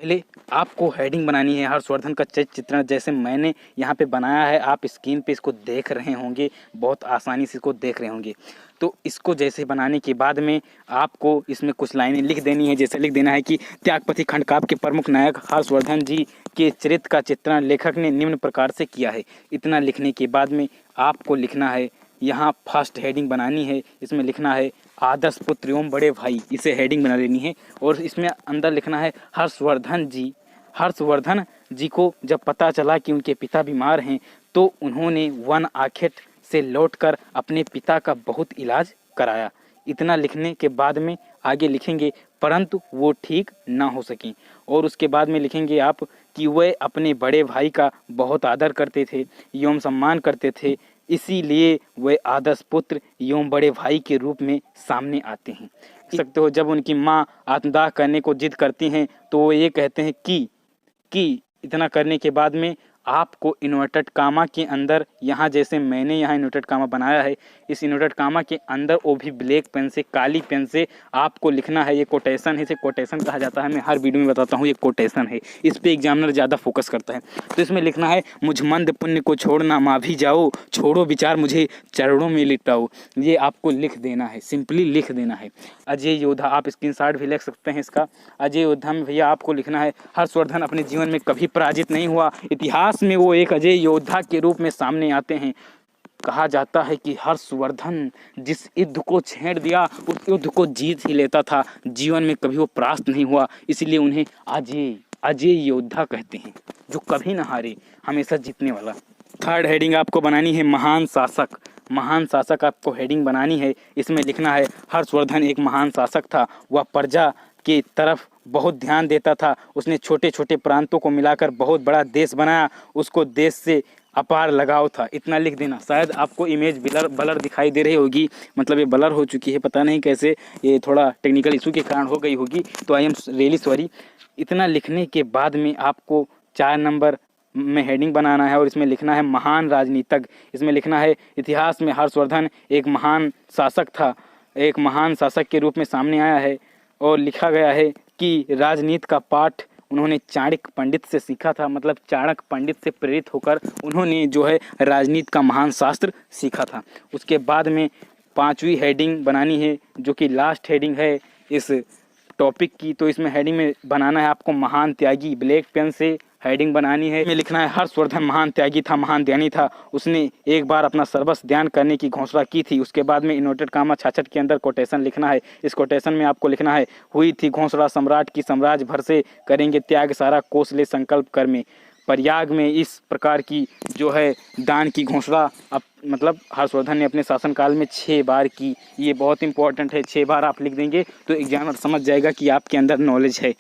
पहले आपको हेडिंग बनानी है हर्षवर्धन का चित्रण जैसे मैंने यहाँ पे बनाया है। आप स्क्रीन पे इसको देख रहे होंगे, बहुत आसानी से इसको देख रहे होंगे। तो इसको जैसे बनाने के बाद में आपको इसमें कुछ लाइनें लिख देनी है। जैसे लिख देना है कि त्यागपति खंडकाव्य के प्रमुख नायक हर्षवर्धन जी के चरित्र का चित्रण लेखक ने निम्न प्रकार से किया है। इतना लिखने के बाद में आपको लिखना है, यहाँ फर्स्ट हेडिंग बनानी है, इसमें लिखना है आदर्श पुत्र एवं बड़े भाई, इसे हेडिंग बना लेनी है। और इसमें अंदर लिखना है हर्षवर्धन जी को जब पता चला कि उनके पिता बीमार हैं तो उन्होंने वन आखेट से लौटकर अपने पिता का बहुत इलाज कराया। इतना लिखने के बाद में आगे लिखेंगे परंतु वो ठीक ना हो सकें। और उसके बाद में लिखेंगे आप कि वे अपने बड़े भाई का बहुत आदर करते थे एवं सम्मान करते थे, इसीलिए वे आदर्श पुत्र एवं बड़े भाई के रूप में सामने आते हैं। सकते हो जब उनकी माँ आत्मदाह करने को जिद करती हैं तो वो ये कहते हैं कि इतना करने के बाद में आपको इन्वर्टेड कामा के अंदर, यहाँ जैसे मैंने यहाँ इन्वर्टेड कामा बनाया है, इस इन्वर्टेड कामा के अंदर वो भी ब्लैक पेन से, काली पेन से आपको लिखना है। ये कोटेशन है, इसे कोटेशन कहा जाता है। मैं हर वीडियो में बताता हूँ ये कोटेशन है, इस पे एग्जामिनर ज़्यादा फोकस करता है। तो इसमें लिखना है मुझ मंद पुण्य को छोड़ना माँ भी जाओ, छोड़ो विचार मुझे चरणों में लिटाओ। ये आपको लिख देना है, सिंपली लिख देना है। अजय योद्धा, आप स्क्रीनशॉट भी लिख सकते हैं इसका। अजय योद्धा में भैया आपको लिखना है हर्षवर्धन अपने जीवन में कभी पराजित नहीं हुआ, इतिहास में वो एक अजय योद्धा के रूप में सामने आते हैं। कहा जाता है कि हर्षवर्धन जिस युद्ध को छेड़ दिया उस युद्ध को जीत ही लेता था, जीवन में कभी वो परास्त नहीं हुआ, इसलिए उन्हें अजय योद्धा कहते हैं, जो कभी ना हारे, हमेशा जीतने वाला। थर्ड हेडिंग आपको बनानी है महान शासक आपको हेडिंग बनानी है। इसमें लिखना है हर्षवर्धन एक महान शासक था, वह प्रजा के तरफ बहुत ध्यान देता था, उसने छोटे छोटे प्रांतों को मिलाकर बहुत बड़ा देश बनाया, उसको देश से अपार लगाव था। इतना लिख देना। शायद आपको इमेज ब्लर दिखाई दे रही होगी, मतलब ये ब्लर हो चुकी है, पता नहीं कैसे, ये थोड़ा टेक्निकल इशू के कारण हो गई होगी, तो आई एम रियली सॉरी। इतना लिखने के बाद में आपको 4 नंबर में हेडिंग बनाना है और इसमें लिखना है महान राजनीतिज्ञ। इसमें लिखना है इतिहास में हर्षवर्धन एक महान शासक था, एक महान शासक के रूप में सामने आया है। और लिखा गया है कि राजनीति का पाठ उन्होंने चाणक्य पंडित से सीखा था, मतलब चाणक्य पंडित से प्रेरित होकर उन्होंने जो है राजनीति का महान शास्त्र सीखा था। उसके बाद में 5वीं हेडिंग बनानी है जो कि लास्ट हेडिंग है इस टॉपिक की। तो इसमें हेडिंग में बनाना है आपको महान त्यागी, ब्लैक पेन से हेडिंग बनानी है। में लिखना है हर्षवर्धन महान त्यागी था, महान ज्ञानी था, उसने एक बार अपना सर्वस्व दान करने की घोषणा की थी। उसके बाद में इन्वर्टेड कामा 66 के अंदर कोटेशन लिखना है। इस कोटेशन में आपको लिखना है हुई थी घोषणा सम्राट की, साम्राज्य भर से करेंगे त्याग, सारा कोस ले संकल्प कर में। प्रयाग में इस प्रकार की जो है दान की घोषणा मतलब हर्षवर्धन ने अपने शासनकाल में 6 बार की। ये बहुत इंपॉर्टेंट है, 6 बार आप लिख देंगे तो एग्जामिनर समझ जाएगा कि आपके अंदर नॉलेज है।